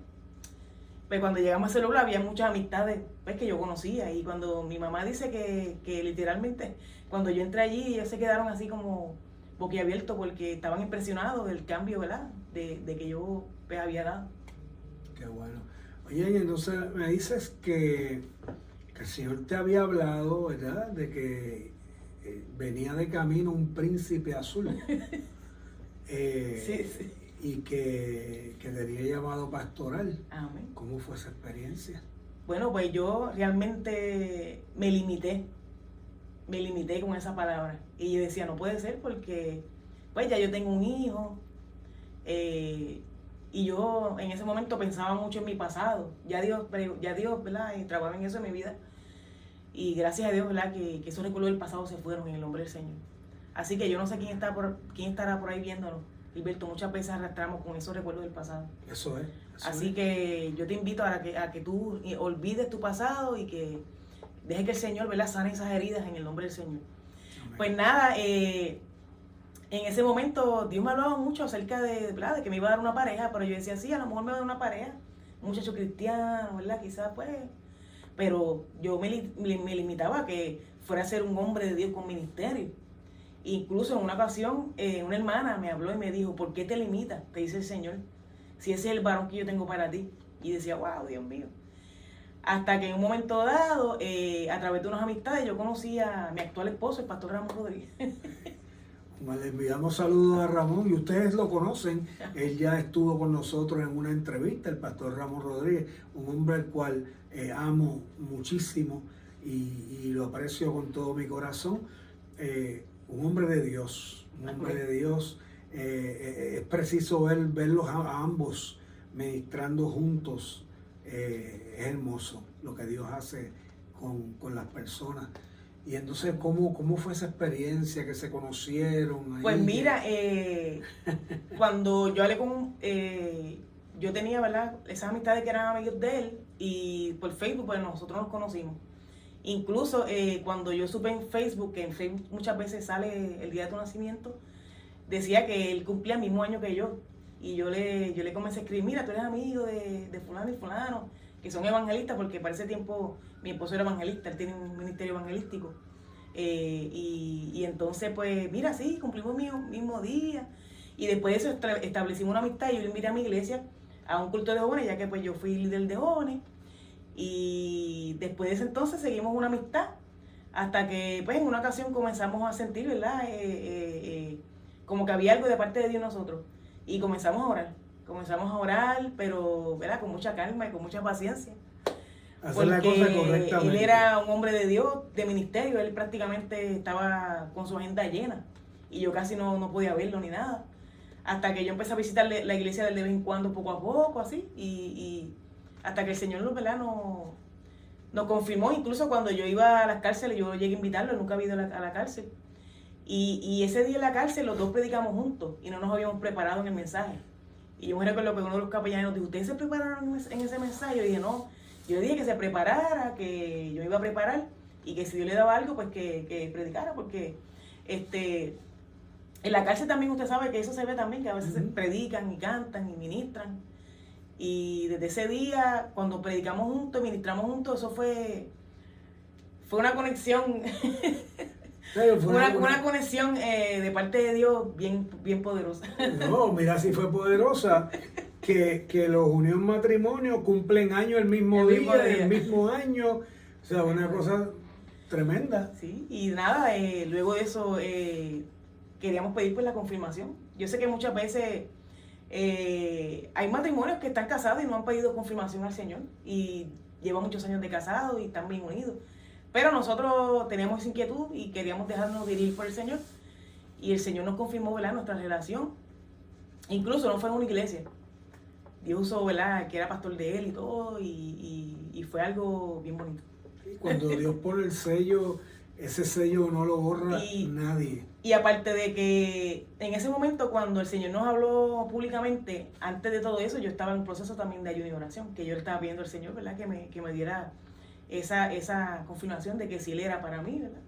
Pues cuando llegamos a ese lugar había muchas amistades, pues, que yo conocía, y cuando mi mamá dice que literalmente, cuando yo entré allí, ellos se quedaron así como boquiabiertos porque estaban impresionados del cambio, ¿verdad?, de que yo, pues, había dado. Qué bueno. Oye, entonces me dices que el Señor te había hablado, ¿verdad?, de que venía de camino un príncipe azul. Sí. Y que tenía llamado pastoral. Amén. ¿Cómo fue esa experiencia? Bueno, pues yo realmente me limité con esa palabra. Y yo decía, no puede ser porque, pues, ya yo tengo un hijo. Y yo en ese momento pensaba mucho en mi pasado. Ya Dios, ¿verdad?, trabajaba en eso en mi vida. Y gracias a Dios, ¿verdad?, que esos recuerdos del pasado se fueron en el nombre del Señor. Así que yo no sé quién estará por ahí viéndonos. Gilberto, muchas veces arrastramos con esos recuerdos del pasado. Eso es. Así que yo te invito a que tú olvides tu pasado y que deje que el Señor, ¿verdad?, sane esas heridas en el nombre del Señor. Amén. Pues nada, en ese momento Dios me hablaba mucho acerca ¿verdad?, de que me iba a dar una pareja, pero yo decía, sí, a lo mejor me va a dar una pareja, un muchacho cristiano, ¿verdad?, quizás pues, pero yo me limitaba a que fuera a ser un hombre de Dios con ministerio. Incluso en una ocasión, una hermana me habló y me dijo, ¿por qué te limitas? Te dice el Señor, si ese es el varón que yo tengo para ti. Y decía, wow, Dios mío. Hasta que en un momento dado, a través de unas amistades, yo conocí a mi actual esposo, el pastor Ramón Rodríguez. Bueno, le enviamos saludos a Ramón y ustedes lo conocen. Él ya estuvo con nosotros en una entrevista, el pastor Ramón Rodríguez, un hombre al cual amo muchísimo y lo aprecio con todo mi corazón. Un hombre de Dios, un hombre de Dios. Es preciso verlos a ambos ministrando juntos. Es hermoso lo que Dios hace con las personas. Y entonces, ¿cómo fue esa experiencia que se conocieron? Ahí? Pues mira, cuando yo hablé con... yo tenía, ¿verdad?, esas amistades que eran amigos de él, y por Facebook pues nosotros nos conocimos. Incluso cuando yo supe en Facebook, que en Facebook muchas veces sale el día de tu nacimiento, decía que él cumplía el mismo año que yo. Y yo le comencé a escribir, mira, tú eres amigo de fulano y fulano, que son evangelistas, porque para ese tiempo mi esposo era evangelista, él tiene un ministerio evangelístico. Y entonces, pues, mira, sí, cumplimos el mismo día. Y después de eso establecimos una amistad y yo le invité a mi iglesia a un culto de jóvenes, ya que pues yo fui líder de jóvenes. Y después de ese entonces seguimos una amistad, hasta que pues en una ocasión comenzamos a sentir, ¿verdad?, como que había algo de parte de Dios en nosotros. Y comenzamos a orar, pero, ¿verdad?, con mucha calma y con mucha paciencia. Hacer la cosa correctamente. Él era un hombre de Dios, de ministerio, él prácticamente estaba con su agenda llena y yo casi no podía verlo ni nada. Hasta que yo empecé a visitar la iglesia de vez en cuando, poco a poco, así, y hasta que el Señor, ¿verdad?, nos confirmó. Incluso cuando yo iba a las cárceles, yo llegué a invitarlo, nunca había ido a la cárcel. Y ese día en la cárcel los dos predicamos juntos y no nos habíamos preparado en el mensaje. Y yo me recuerdo que uno de los capellanes nos dijo, ¿ustedes se prepararon en ese mensaje? Yo dije, no. Yo le dije que se preparara, que yo iba a preparar y que si Dios le daba algo, pues que predicara, porque en la cárcel también usted sabe que eso se ve también, que a veces predican y cantan y ministran. Y desde ese día, cuando predicamos juntos, ministramos juntos, eso fue una conexión. Una conexión de parte de Dios bien poderosa. No, mira si fue poderosa, que los unió en matrimonio, cumplen año el mismo día, el mismo año, o sea, una cosa tremenda. Sí, y nada, luego de eso queríamos pedir pues la confirmación. Yo sé que muchas veces hay matrimonios que están casados y no han pedido confirmación al Señor, y llevan muchos años de casados y están bien unidos. Pero nosotros teníamos esa inquietud y queríamos dejarnos dirigir por el Señor. Y el Señor nos confirmó, ¿verdad?, nuestra relación. Incluso no fue en una iglesia. Dios usó, ¿verdad?, que era pastor de él y todo. Y fue algo bien bonito. Cuando Dios pone el sello, ese sello no lo borra nadie. Y aparte de que en ese momento, cuando el Señor nos habló públicamente, antes de todo eso, yo estaba en un proceso también de ayuno y oración. Que yo le estaba pidiendo al Señor, ¿verdad?, que me diera esa confirmación de que sí Él era para mí, ¿verdad?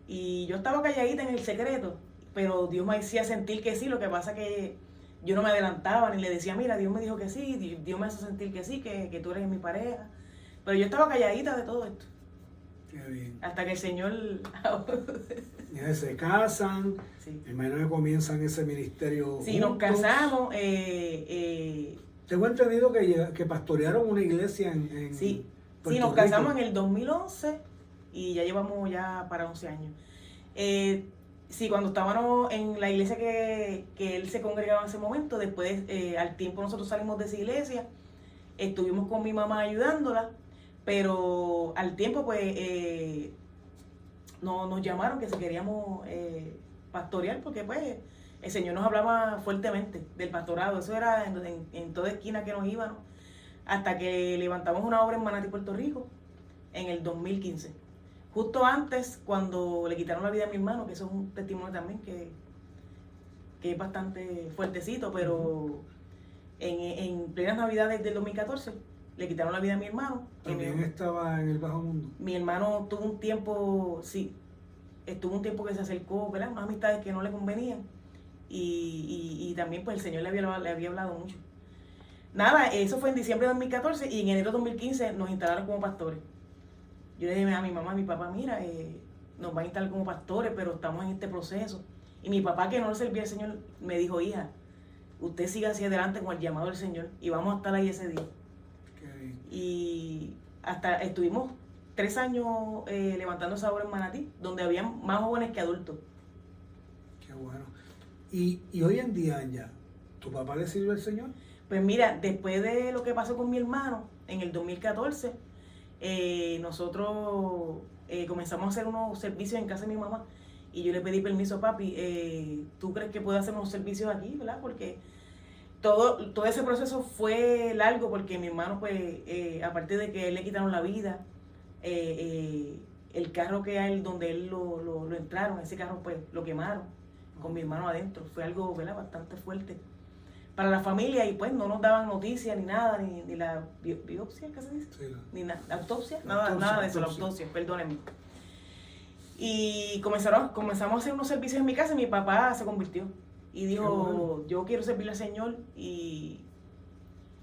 Y yo estaba calladita en el secreto, pero Dios me hacía sentir que sí. Lo que pasa que yo no me adelantaba ni le decía, mira, Dios me dijo que sí, Dios me hace sentir que sí, que tú eres mi pareja. Pero yo estaba calladita de todo esto. Qué bien. Hasta que el Señor... Se casan, sí. Hermano, que comienzan ese ministerio. Sí, juntos. Nos casamos. Tengo entendido que pastorearon una iglesia en sí. Sí, nos casamos en el 2011 y ya llevamos para 11 años. Sí, cuando estábamos en la iglesia que él se congregaba en ese momento, después al tiempo nosotros salimos de esa iglesia, estuvimos con mi mamá ayudándola, pero al tiempo pues nos llamaron que si queríamos pastorear, porque pues el Señor nos hablaba fuertemente del pastorado. Eso era en toda esquina que nos íbamos. Hasta que levantamos una obra en Manatí, Puerto Rico, en el 2015. Justo antes, cuando le quitaron la vida a mi hermano, que eso es un testimonio también que es bastante fuertecito, pero En plenas navidades del 2014 le quitaron la vida a mi hermano. También estaba en el bajo mundo. Mi hermano tuvo un tiempo, sí, estuvo un tiempo que se acercó, ¿verdad? Unas amistades que no le convenían. Y también pues el Señor le había hablado mucho. Nada, eso fue en diciembre de 2014 y en enero de 2015 nos instalaron como pastores. Yo le dije a mi mamá, a mi papá, mira, nos van a instalar como pastores, pero estamos en este proceso. Y mi papá, que no le servía al Señor, me dijo, hija, usted siga hacia adelante con el llamado del Señor y vamos a estar ahí ese día. Okay. Y hasta estuvimos 3 años levantando esa obra en Manatí, donde había más jóvenes que adultos. Qué bueno. Y hoy en día, Anja, ¿tu papá le sirve al Señor? Pues mira, después de lo que pasó con mi hermano, en el 2014, nosotros comenzamos a hacer unos servicios en casa de mi mamá. Y yo le pedí permiso, papi, ¿tú crees que puedo hacer unos servicios aquí, verdad? Porque todo ese proceso fue largo, porque mi hermano, pues, aparte de que él le quitaron la vida, el carro que hay donde él lo entraron, ese carro, pues, lo quemaron con mi hermano adentro. Fue algo, ¿verdad?, bastante fuerte para la familia, y pues no nos daban noticias ni nada, ni la biopsia, ¿qué se dice? Sí, ni la autopsia, nada de eso, la autopsia, perdónenme. Y comenzamos a hacer unos servicios en mi casa y mi papá se convirtió. Y dijo, bueno, yo quiero servirle al Señor y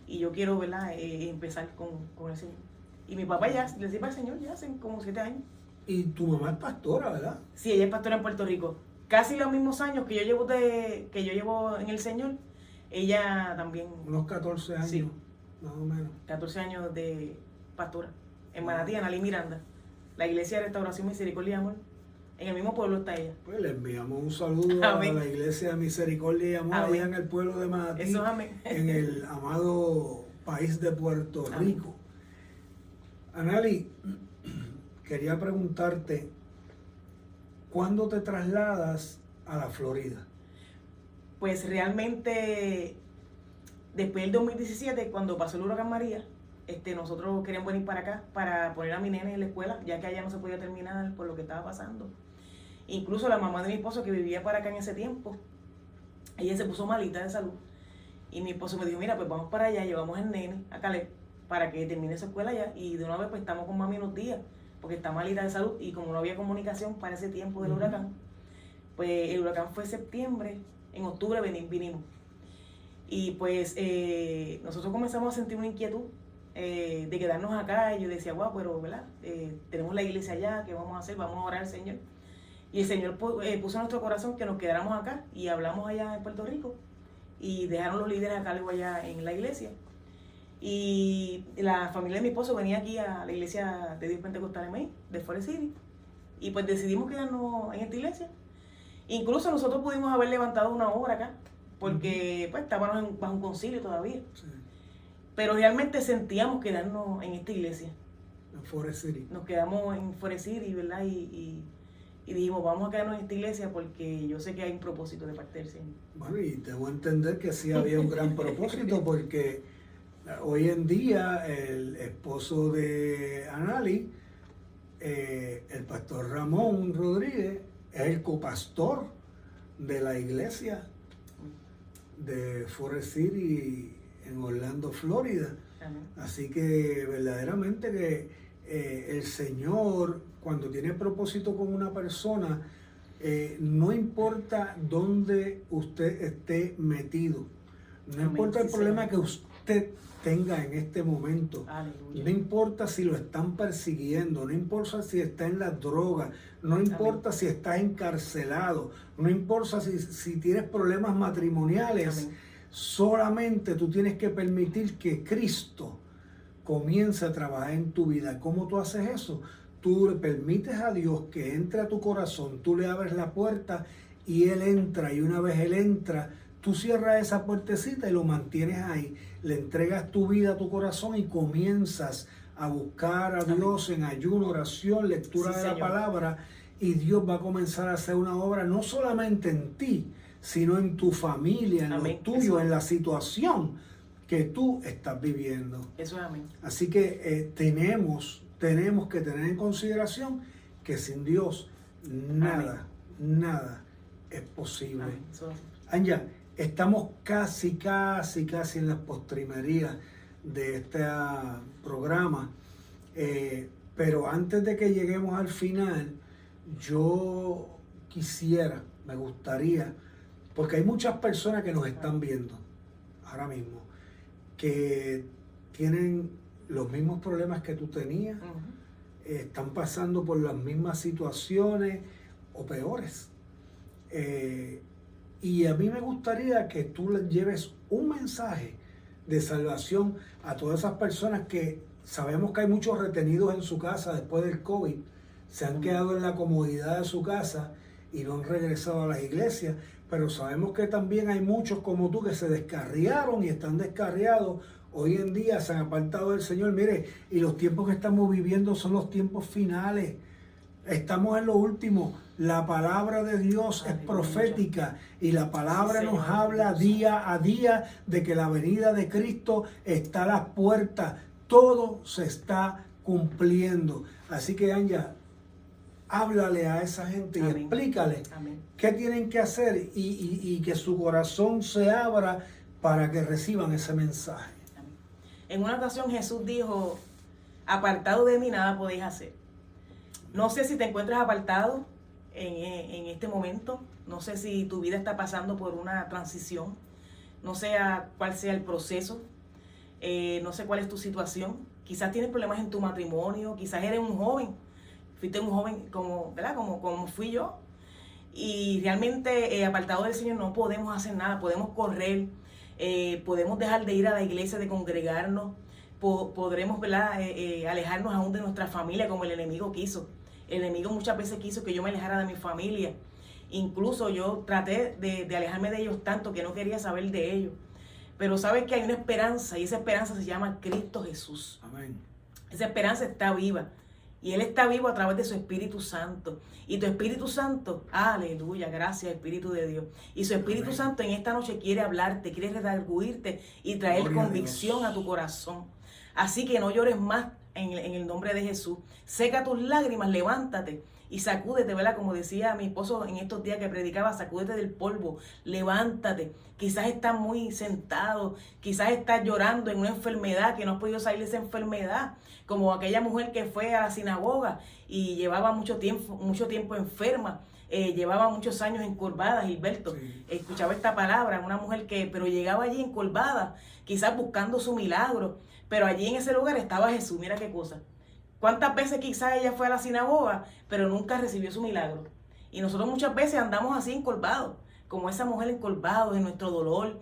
yo quiero, ¿verdad?, empezar con el Señor. Y mi papá ya le sirve al Señor ya hace como 7 años. Y tu mamá es pastora, ¿verdad? Sí, ella es pastora en Puerto Rico. Casi los mismos años que yo llevo en el Señor, ella también. Unos 14 años, sí, más o menos. 14 años de pastora en Manatí, Analí Miranda. La Iglesia de Restauración Misericordia y Amor. En el mismo pueblo está ella. Pues le enviamos un saludo amén. A la Iglesia de Misericordia y Amor, allá en el pueblo de Manatí. Eso es amén. En el amado país de Puerto Rico. Analí, quería preguntarte, ¿cuándo te trasladas a la Florida? Pues realmente, después del 2017, cuando pasó el huracán María, nosotros queríamos venir para acá para poner a mi nene en la escuela, ya que allá no se podía terminar por lo que estaba pasando. Incluso la mamá de mi esposo, que vivía para acá en ese tiempo, ella se puso malita de salud. Y mi esposo me dijo, mira, pues vamos para allá, llevamos el nene a Caleb para que termine su escuela allá. Y de una vez pues estamos con mami unos días, porque está malita de salud. Y como no había comunicación para ese tiempo del huracán, pues el huracán fue en septiembre, en octubre vinimos. Y pues nosotros comenzamos a sentir una inquietud de quedarnos acá. Y yo decía, wow, pero ¿verdad? Tenemos la iglesia allá, ¿qué vamos a hacer? Vamos a orar al Señor. Y el Señor puso en nuestro corazón que nos quedáramos acá, y hablamos allá en Puerto Rico, y dejaron los líderes acá luego allá en la iglesia. Y la familia de mi esposo venía aquí a la iglesia de Dios Pentecostal en May, de Forest City, y pues decidimos quedarnos en esta iglesia. Incluso nosotros pudimos haber levantado una obra acá, porque pues estábamos bajo un concilio todavía. Sí. Pero realmente sentíamos quedarnos en esta iglesia. En Forest City. Nos quedamos en Forest City, ¿verdad? Y dijimos, vamos a quedarnos en esta iglesia porque yo sé que hay un propósito de parte del Señor. Bueno, y debo entender que sí había un gran propósito, porque hoy en día el esposo de Analí, el pastor Ramón Rodríguez, es el copastor de la iglesia de Forest City en Orlando, Florida. Amén. Así que verdaderamente que el Señor, cuando tiene propósito con una persona, no importa dónde usted esté metido, no Amén. Importa el problema que usted tenga en este momento, Aleluya. No importa si lo están persiguiendo, no importa si está en las drogas, no importa Amén. Si está encarcelado, no importa si tienes problemas matrimoniales, Amén. Solamente tú tienes que permitir que Cristo comience a trabajar en tu vida. ¿Cómo tú haces eso? Tú le permites a Dios que entre a tu corazón, tú le abres la puerta y Él entra, y una vez Él entra, tú cierras esa puertecita y lo mantienes ahí, le entregas tu vida a tu corazón y comienzas a buscar a Dios en ayuno, oración, lectura de la palabra, y Dios va a comenzar a hacer una obra no solamente en ti, sino en tu familia, en Amén. Lo tuyo, en la situación que tú estás viviendo. Eso es amén. Así que tenemos que tener en consideración que sin Dios nada es posible. Anja, Estamos casi en las postrimerías de este programa, pero antes de que lleguemos al final, yo me gustaría, porque hay muchas personas que nos están viendo ahora mismo, que tienen los mismos problemas que tú tenías, están pasando por las mismas situaciones o peores. Y a mí me gustaría que tú les lleves un mensaje de salvación a todas esas personas que sabemos que hay muchos retenidos en su casa después del COVID, se han quedado en la comodidad de su casa y no han regresado a las iglesias, pero sabemos que también hay muchos como tú que se descarriaron y están descarriados. Hoy en día se han apartado del Señor. Mire, y los tiempos que estamos viviendo son los tiempos finales. Estamos en lo último. La palabra de Dios es profética y la palabra nos habla día a día de que la venida de Cristo está a las puertas. Todo se está cumpliendo. Así que, Anja, háblale a esa gente y explícale qué tienen que hacer y que su corazón se abra para que reciban ese mensaje. En una ocasión Jesús dijo: apartado de mí nada podéis hacer. No sé si te encuentras apartado en este momento, no sé si tu vida está pasando por una transición, no sé cuál sea el proceso, no sé cuál es tu situación. Quizás tienes problemas en tu matrimonio, quizás eres un joven, fuiste un joven ¿verdad? Como fui yo, y realmente apartado del Señor no podemos hacer nada. Podemos correr, podemos dejar de ir a la iglesia, de congregarnos, podremos, ¿verdad? Alejarnos aún de nuestra familia como el enemigo quiso. El enemigo muchas veces quiso que yo me alejara de mi familia. Incluso yo traté de alejarme de ellos tanto que no quería saber de ellos. Pero sabes que hay una esperanza, y esa esperanza se llama Cristo Jesús. Amén. Esa esperanza está viva. Y Él está vivo a través de su Espíritu Santo. Y tu Espíritu Santo, aleluya, gracias Espíritu de Dios. Y su Espíritu Amén. Santo en esta noche quiere hablarte, quiere redarguirte y traer Gloria convicción a tu corazón. Así que no llores más en el nombre de Jesús. Seca tus lágrimas, levántate y sacúdete, ¿verdad? Como decía mi esposo en estos días que predicaba, sacúdete del polvo, levántate. Quizás estás muy sentado, quizás estás llorando en una enfermedad, que no has podido salir de esa enfermedad, como aquella mujer que fue a la sinagoga y llevaba mucho tiempo enferma. Llevaba muchos años encorvada, Gilberto. Sí. Escuchaba esta palabra, una mujer pero llegaba allí encorvada, quizás buscando su milagro, pero allí en ese lugar estaba Jesús. Mira qué cosa. ¿Cuántas veces quizás ella fue a la sinagoga, pero nunca recibió su milagro? Y nosotros muchas veces andamos así encorvados, como esa mujer encorvados en nuestro dolor,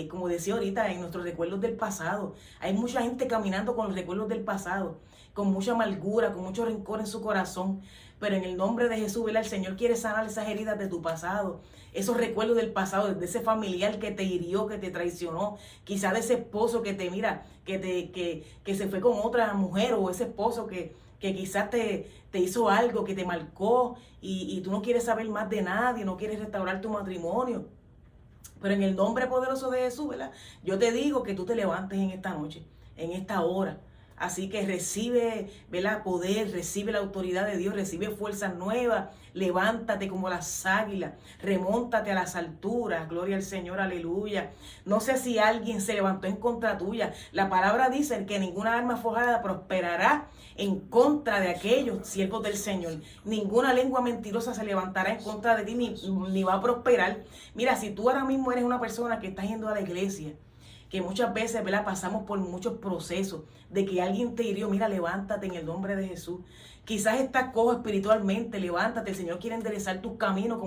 como decía ahorita, en nuestros recuerdos del pasado. Hay mucha gente caminando con los recuerdos del pasado, con mucha amargura, con mucho rencor en su corazón. Pero en el nombre de Jesús, ¿verdad? El Señor quiere sanar esas heridas de tu pasado, esos recuerdos del pasado, de ese familiar que te hirió, que te traicionó, quizás de ese esposo que te mira, que se fue con otra mujer, o ese esposo que quizás te hizo algo, que te marcó, y tú no quieres saber más de nadie, no quieres restaurar tu matrimonio. Pero en el nombre poderoso de Jesús, ¿verdad? Yo te digo que tú te levantes en esta noche, en esta hora. Así que recibe, ¿verdad? Poder, recibe la autoridad de Dios, recibe fuerzas nuevas, levántate como las águilas, remóntate a las alturas, gloria al Señor, aleluya. No sé si alguien se levantó en contra tuya. La palabra dice que ninguna arma forjada prosperará en contra de aquellos siervos del Señor. Ninguna lengua mentirosa se levantará en contra de ti, ni va a prosperar. Mira, si tú ahora mismo eres una persona que está yendo a la iglesia, que muchas veces, ¿verdad?, pasamos por muchos procesos de que alguien te hirió, mira, levántate en el nombre de Jesús. Quizás estás cojo espiritualmente, levántate. El Señor quiere enderezar tus caminos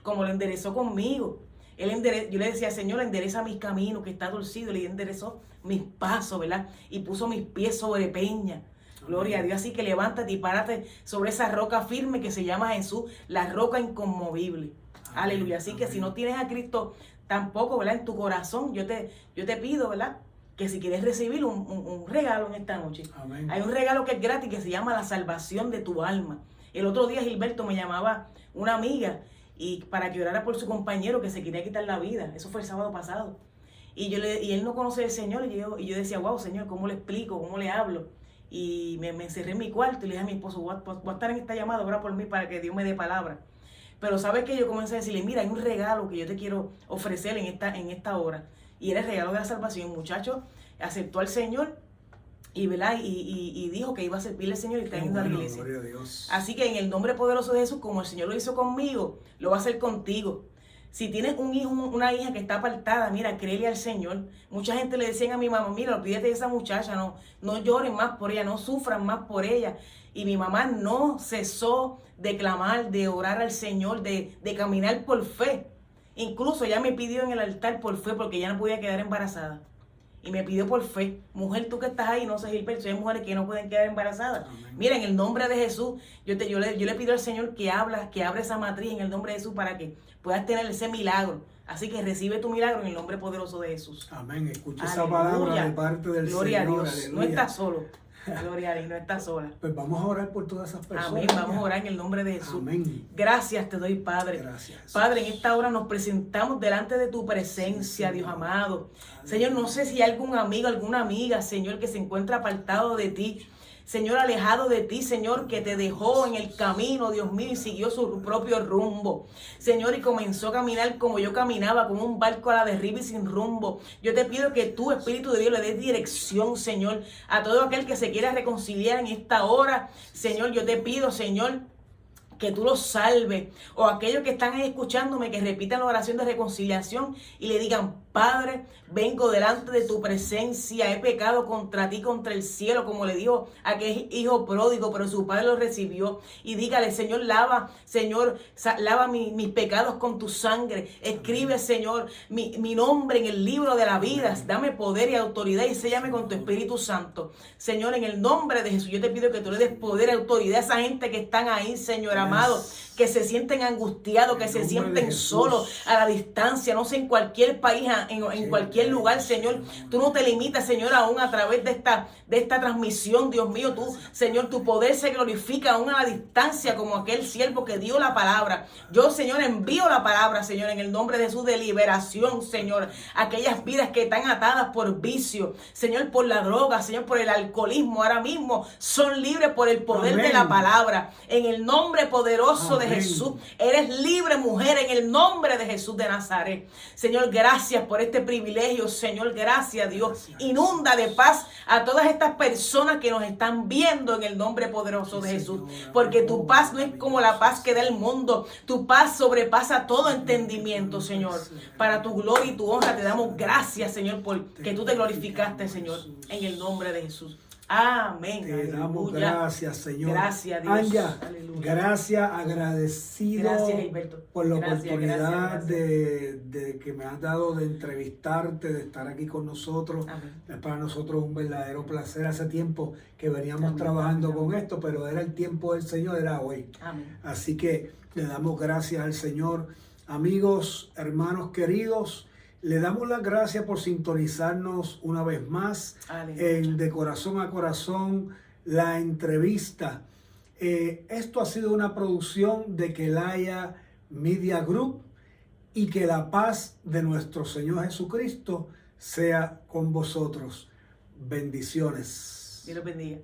como lo enderezó conmigo. Yo le decía, Señor, endereza mis caminos, que está torcido. Le enderezó mis pasos, ¿verdad? Y puso mis pies sobre peña. Gloria a Dios. Así que levántate y párate sobre esa roca firme que se llama Jesús, la roca inconmovible. Amén. Aleluya. Así que si no tienes a Cristo tampoco, ¿verdad?, en tu corazón, yo te pido, ¿verdad?, que si quieres recibir un regalo en esta noche. Amén. Hay un regalo que es gratis, que se llama la salvación de tu alma. El otro día Gilberto me llamaba una amiga y para que orara por su compañero que se quería quitar la vida. Eso fue el sábado pasado. Y él no conoce al Señor, y yo decía, wow, Señor, ¿cómo le explico? ¿Cómo le hablo? Y me encerré en mi cuarto y le dije a mi esposo, voy a estar en esta llamada, ora por mí para que Dios me dé palabra. Pero ¿sabes qué? Yo comencé a decirle, mira, hay un regalo que yo te quiero ofrecer en esta hora. Y era el regalo de la salvación. El muchacho aceptó al Señor y, ¿verdad? Y dijo que iba a servirle al Señor y está yendo a la iglesia. Gloria a Dios. Así que en el nombre poderoso de Jesús, como el Señor lo hizo conmigo, lo va a hacer contigo. Si tienes un hijo, una hija que está apartada, mira, créele al Señor. Mucha gente le decía a mi mamá, mira, olvídate de esa muchacha, no lloren más por ella, no sufran más por ella. Y mi mamá no cesó de clamar, de orar al Señor, de caminar por fe. Incluso ella me pidió en el altar por fe porque ella no podía quedar embarazada. Y me pidió por fe, mujer, tú que estás ahí, no sé, Gilberto, hay mujeres que no pueden quedar embarazadas. Amén. Mira, en el nombre de Jesús, yo le pido al Señor que abra esa matriz en el nombre de Jesús para que puedas tener ese milagro. Así que recibe tu milagro en el nombre poderoso de Jesús. Amén. Escucha esa palabra de parte del Gloria Señor. A Dios. Aleluya. No estás solo. Gloria a Dios, no estás sola. Pues vamos a orar por todas esas personas. Amén. Vamos a orar en el nombre de Jesús. Amén. Gracias te doy, Padre. Gracias, Jesús. Padre, en esta hora nos presentamos delante de tu presencia, Dios amado. Señor, no sé si hay algún amigo, alguna amiga, Señor, que se encuentra apartado de ti. Señor, alejado de ti, Señor, que te dejó en el camino, Dios mío, y siguió su propio rumbo. Señor, y comenzó a caminar como yo caminaba, como un barco a la deriva y sin rumbo. Yo te pido que tú, Espíritu de Dios, le des dirección, Señor, a todo aquel que se quiera reconciliar en esta hora. Señor, yo te pido, Señor, que tú los salves, o aquellos que están ahí escuchándome, que repitan la oración de reconciliación y le digan, Padre, vengo delante de tu presencia, he pecado contra ti, contra el cielo, como le dijo aquel hijo pródigo, pero su padre lo recibió. Y dígale, Señor, lava mis pecados con tu sangre. Escribe, Señor, mi nombre en el libro de la vida. Dame poder y autoridad y séllame con tu Espíritu Santo. Señor, en el nombre de Jesús, yo te pido que tú le des poder y autoridad a esa gente que están ahí, Señor amado, que se sienten angustiados, que se sienten solos, a la distancia, no sé, en cualquier país, en cualquier lugar, Señor. Tú no te limitas, Señor, aún a través de esta transmisión, Dios mío. Tú, Señor, tu poder se glorifica aún a la distancia, como aquel siervo que dio la palabra. Yo, Señor, envío la palabra, Señor, en el nombre de Jesús, de liberación, Señor. Aquellas vidas que están atadas por vicio, Señor, por la droga, Señor, por el alcoholismo, ahora mismo son libres por el poder Amén. de la palabra. En el nombre poderoso de Jesús, eres libre, mujer, en el nombre de Jesús de Nazaret. Señor, gracias por este privilegio, Señor, gracias, Dios. Inunda de paz a todas estas personas que nos están viendo en el nombre poderoso de Jesús, porque tu paz no es como la paz que da el mundo. Tu paz sobrepasa todo entendimiento, Señor. Para tu gloria y tu honra te damos gracias, Señor, porque tú te glorificaste, Señor, en el nombre de Jesús. Amén. Te damos Aleluya. gracias, Señor. Gracias, Dios. Anja, Aleluya. gracias, agradecido Gracias, Gilberto. por la Gracias, oportunidad gracias. de que me has dado de entrevistarte, de estar aquí con nosotros. Amén. Es para nosotros un verdadero placer. Hace tiempo que veníamos Amén. trabajando Amén. con esto, pero era el tiempo del Señor, era hoy. Amén. Así que le damos gracias al Señor. Amigos, hermanos queridos, le damos las gracias por sintonizarnos una vez más en De Corazón a Corazón, la entrevista. Esto ha sido una producción de Kelaya Media Group, y que la paz de nuestro Señor Jesucristo sea con vosotros. Bendiciones. Dios los bendiga.